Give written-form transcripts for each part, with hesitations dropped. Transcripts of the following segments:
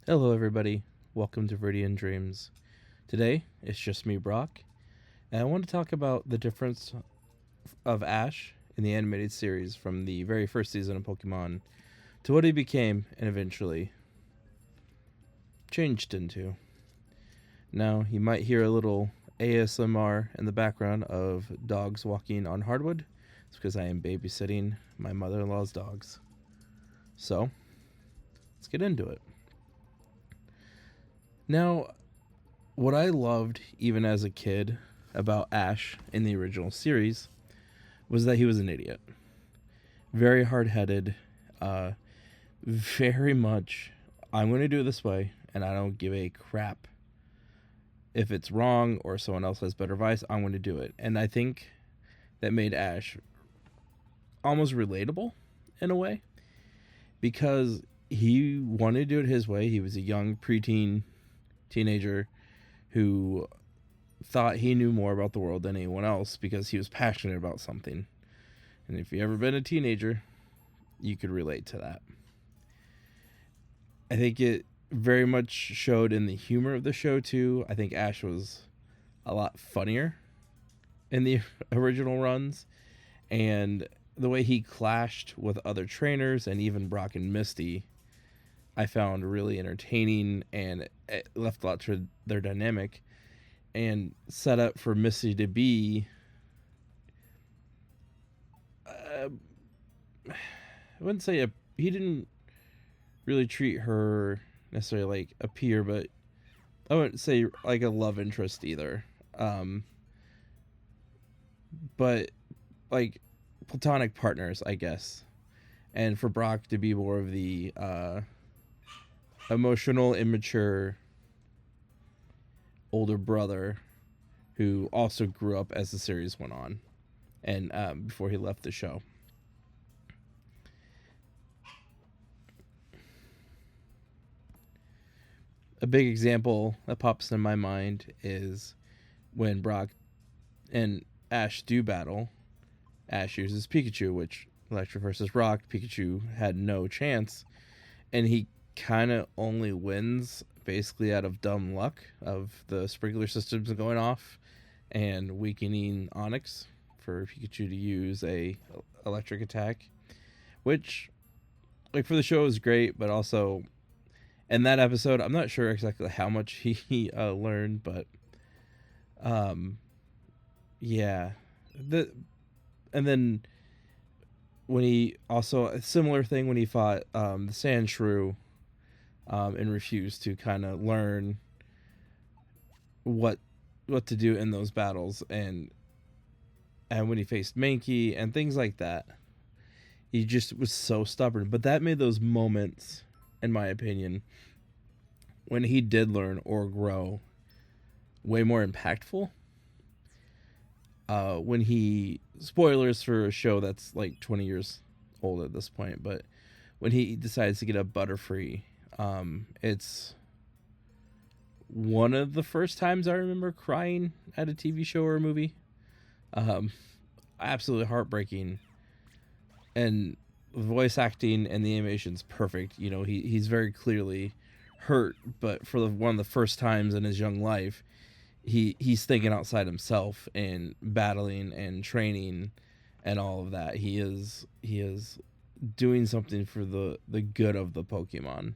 Hello, everybody. Welcome to Viridian Dreams. Today, it's just me, Brok, and I want to talk about the difference of Ash in the animated series from the very first season of Pokemon to what he became and eventually changed into. Now, you might hear a little ASMR in the background of dogs walking on hardwood. It's because I am babysitting my mother in law's dogs. So, let's get into it. Now, what I loved even as a kid about Ash in the original series was that he was an idiot. Very hard headed, very much, I'm going to do it this way, and I don't give a crap if it's wrong or someone else has better advice. I'm going to do it. And I think that made Ash almost relatable in a way because he wanted to do it his way. He was a young preteen teenager who thought he knew more about the world than anyone else because he was passionate about something. And if you've ever been a teenager, you could relate to that. I think it very much showed in the humor of the show, too. I think Ash was a lot funnier in the original runs. And the way he clashed with other trainers and even Brok and Misty, I found really entertaining, and it left a lot to their dynamic and set up for Misty to be I wouldn't say he didn't really treat her necessarily like a peer, but I wouldn't say like a love interest either. But like platonic partners, I guess. And for Brock to be more of the emotional, immature older brother who also grew up as the series went on and before he left the show. A big example that pops in my mind is when Brock and Ash do battle. Ash uses Pikachu, which Electric versus Rock, Pikachu had no chance, and he kind of only wins basically out of dumb luck of the sprinkler systems going off and weakening Onyx for Pikachu to use a electric attack, which like for the show is great, but also in that episode I'm not sure exactly how much he learned, but yeah, and then when he also a similar thing when he fought the Sand Shrew and refused to kind of learn what to do in those battles, and when he faced Mankey and things like that, he just was so stubborn. But that made those moments, in my opinion, when he did learn or grow, way more impactful. When he spoilers for a show that's like 20 years old at this point, but when he decides to get a Butterfree, it's one of the first times I remember crying at a TV show or a movie. Absolutely heartbreaking, and the voice acting and the animation's perfect. You know, he's very clearly hurt, but for one of the first times in his young life, he's thinking outside himself and battling and training and all of that. He is doing something for the good of the Pokemon,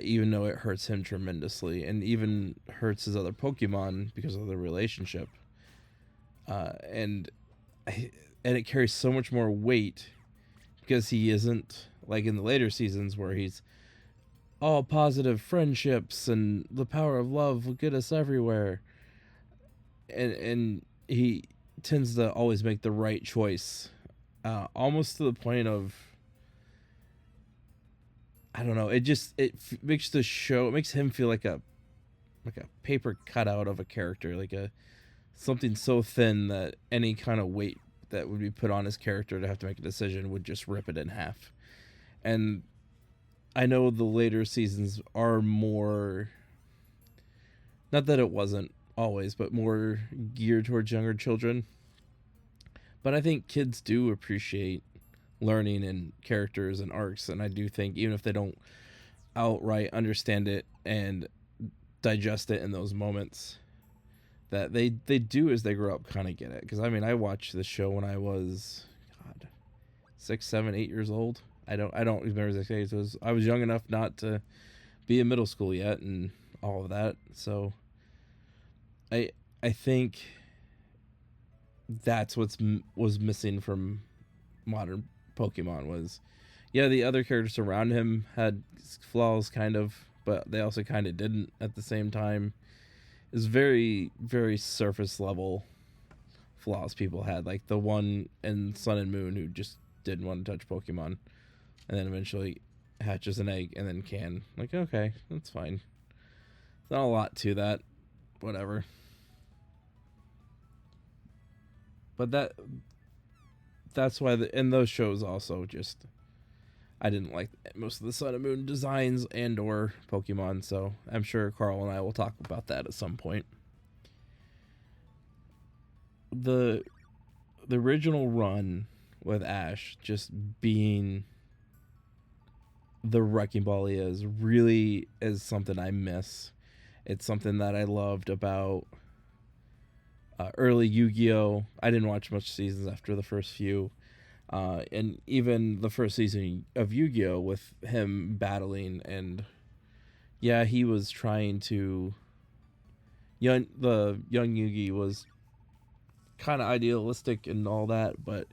even though it hurts him tremendously and even hurts his other Pokemon because of the relationship. And it carries so much more weight because he isn't like in the later seasons where he's all positive friendships and the power of love will get us everywhere. And he tends to always make the right choice, almost to the point of, I don't know. It makes the show. It makes him feel like a paper cutout of a character, like a something so thin that any kind of weight that would be put on his character to have to make a decision would just rip it in half. And I know the later seasons are more, not that it wasn't always, but more geared towards younger children. But I think kids do appreciate learning and characters and arcs, and I do think even if they don't outright understand it and digest it in those moments that they do as they grow up kind of get it. Because I mean, I watched the show when I was, God, 6, 7, 8 years old. I don't remember exact age. I was young enough not to be in middle school yet and all of that. So I I think that's was missing from modern Pokemon was, yeah, the other characters around him had flaws kind of, but they also kind of didn't at the same time. It's very, very surface level flaws people had, like the one in Sun and Moon who just didn't want to touch Pokemon, and then eventually hatches an egg and then can. Like, okay, that's fine. Not a lot to that. Whatever. But that's why in those shows also just I didn't like most of the Sun and Moon designs and or Pokemon, so I'm sure Carl and I will talk about that at some point. The original run with Ash just being the wrecking ball he is really is something I miss. It's something that I loved about early Yu-Gi-Oh! I didn't watch much seasons after the first few. And even the first season of Yu-Gi-Oh! With him battling, and yeah, he was trying to. The young Yugi was kind of idealistic and all that, but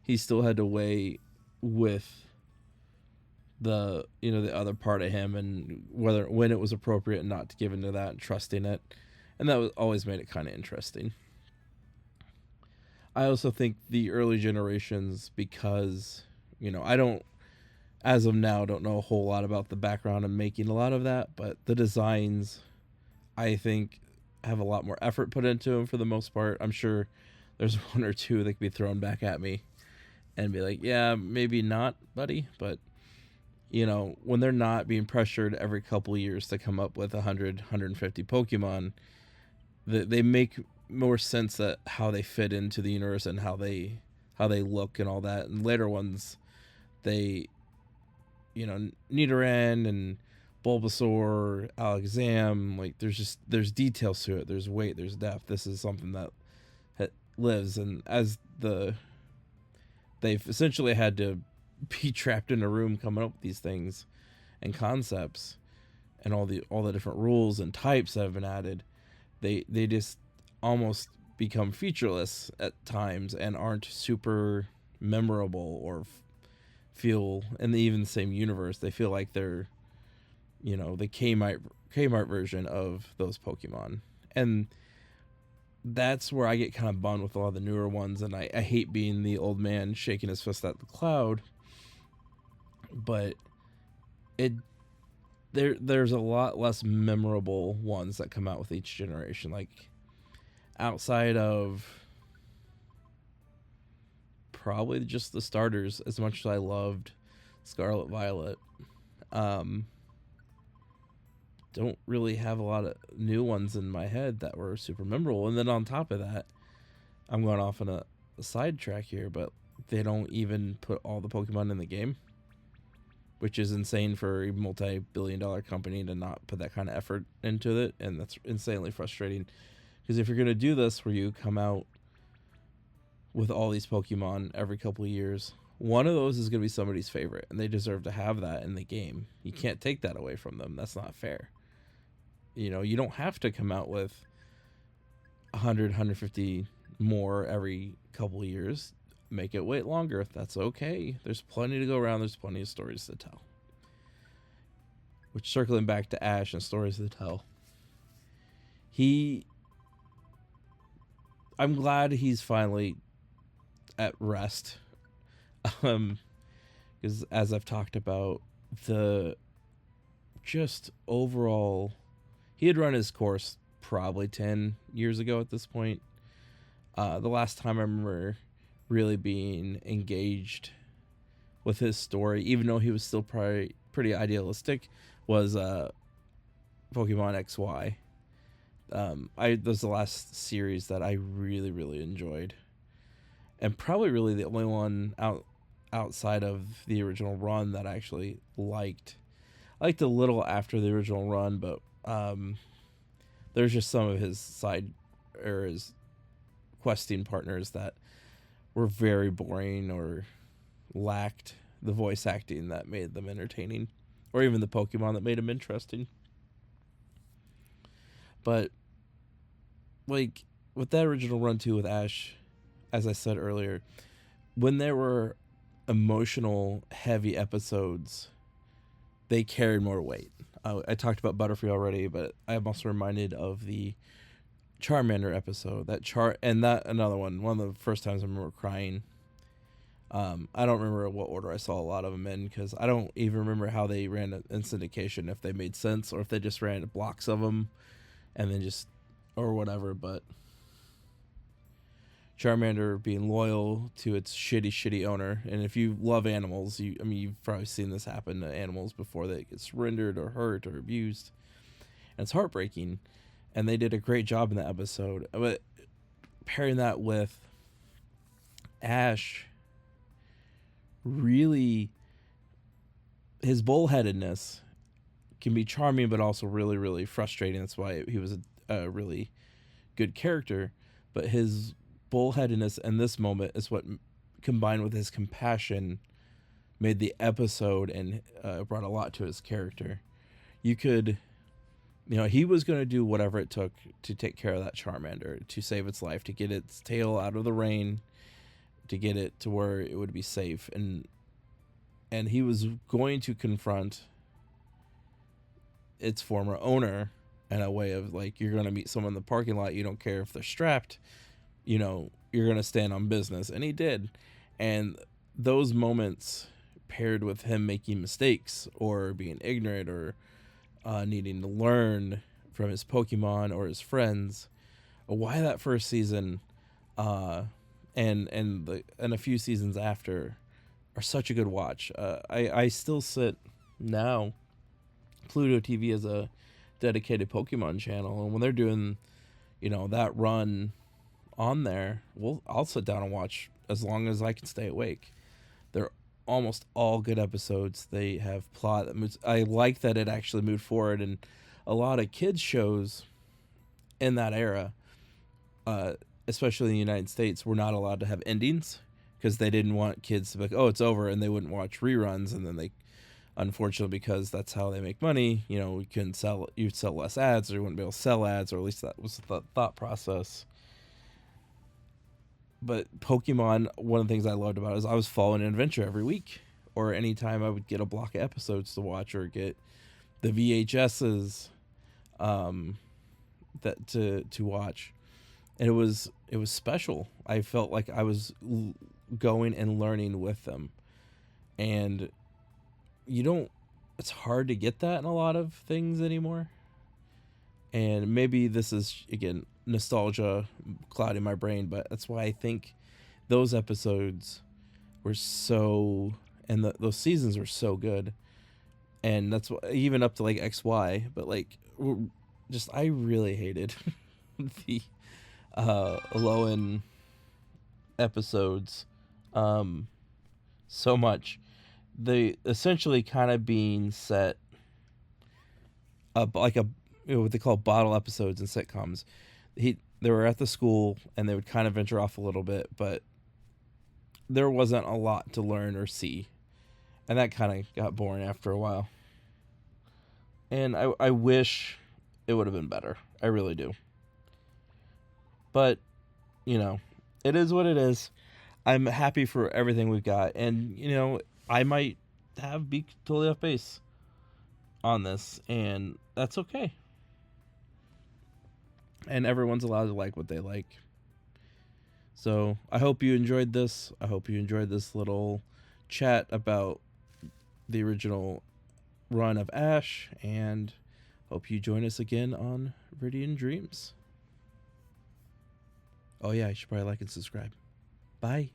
he still had to weigh with the other part of him and when it was appropriate not to give into that and trusting it, and that always made it kind of interesting. I also think the early generations, because I don't, as of now, don't know a whole lot about the background and making a lot of that, but the designs, I think, have a lot more effort put into them for the most part. I'm sure there's one or two that could be thrown back at me and be like, yeah, maybe not, buddy, but when they're not being pressured every couple years to come up with 100, 150 Pokemon, they make more sense that how they fit into the universe and how they look and all that. And later ones, they, Nidoran and Bulbasaur, Alakazam, like there's details to it. There's weight, there's depth. This is something that lives, and as they've essentially had to be trapped in a room coming up with these things and concepts and all the different rules and types that have been added, they just almost become featureless at times and aren't super memorable or feel in even the same universe. They feel like they're the Kmart version of those Pokemon, and that's where I get kind of bummed with a lot of the newer ones. And I hate being the old man shaking his fist at the cloud, but there's a lot less memorable ones that come out with each generation. Like, outside of probably just the starters, as much as I loved Scarlet Violet, don't really have a lot of new ones in my head that were super memorable. And then on top of that, I'm going off on a sidetrack here, but they don't even put all the Pokemon in the game, which is insane for a multi-billion-dollar company to not put that kind of effort into it, and that's insanely frustrating. Because if you're going to do this where you come out with all these Pokemon every couple of years, one of those is going to be somebody's favorite, and they deserve to have that in the game. You can't take that away from them. That's not fair. You don't have to come out with 100, 150 more every couple of years. Make it wait longer. That's okay. There's plenty to go around. There's plenty of stories to tell. Which, circling back to Ash and stories to tell, I'm glad he's finally at rest. Because as I've talked about, the just overall, he had run his course probably 10 years ago at this point. The last time I remember really being engaged with his story, even though he was still probably pretty idealistic, was Pokemon XY. That was the last series that I really, really enjoyed, and probably really the only one outside of the original run that I actually liked. I liked a little after the original run, but there's just some of his side or his questing partners that were very boring or lacked the voice acting that made them entertaining, or even the Pokemon that made them interesting. But like with that original run too with Ash, as I said earlier, when there were emotional heavy episodes, they carried more weight. I talked about Butterfree already, but I'm also reminded of the Charmander episode. That another one of the first times I remember crying. I don't remember what order I saw a lot of them in, because I don't even remember how they ran it in syndication, if they made sense or if they just ran blocks of them and then just or whatever. But Charmander being loyal to its shitty owner, and if you love animals, you've probably seen this happen to animals before, that get surrendered or hurt or abused, and it's heartbreaking. And they did a great job in that episode. But pairing that with Ash, really, his bullheadedness can be charming, but also really, really frustrating. That's why he was a really good character. But his bullheadedness in this moment is what, combined with his compassion, made the episode and brought a lot to his character. He was going to do whatever it took to take care of that Charmander, to save its life, to get its tail out of the rain, to get it to where it would be safe. And he was going to confront its former owner in a way of, like, you're going to meet someone in the parking lot, you don't care if they're strapped, you're going to stand on business. And he did. And those moments, paired with him making mistakes or being ignorant or needing to learn from his Pokemon or his friends, why that first season and a few seasons after are such a good watch. I still sit now. Pluto TV is a dedicated Pokemon channel, and when they're doing that run on there, I'll sit down and watch as long as I can stay awake. They're almost all good episodes. They have plot that moves. I like that it actually moved forward, and a lot of kids shows in that era, especially in the United States, were not allowed to have endings, because they didn't want kids to be like, oh, it's over, and they wouldn't watch reruns. And then unfortunately, because that's how they make money, you'd sell less ads, or you wouldn't be able to sell ads, or at least that was the thought process. But Pokemon, one of the things I loved about it is I was following an adventure every week, or anytime I would get a block of episodes to watch, or get the VHSs that to watch. And it was special. I felt like I was going and learning with them. And it's hard to get that in a lot of things anymore. And maybe this is, again, nostalgia clouding my brain, but that's why I think those episodes were so, and those seasons were so good. And that's why, even up to like XY, but like, I really hated the Alolan episodes so much. They essentially kind of being set up like what they call bottle episodes in sitcoms. They were at the school, and they would kind of venture off a little bit, but there wasn't a lot to learn or see, and that kind of got boring after a while. And I wish it would have been better. I really do. But it is what it is. I'm happy for everything we've got, and I might be totally off base on this, and that's okay. And everyone's allowed to like what they like. So I hope you enjoyed this. I hope you enjoyed this little chat about the original run of Ash, and hope you join us again on Viridian Dreams. Oh yeah, you should probably like and subscribe. Bye.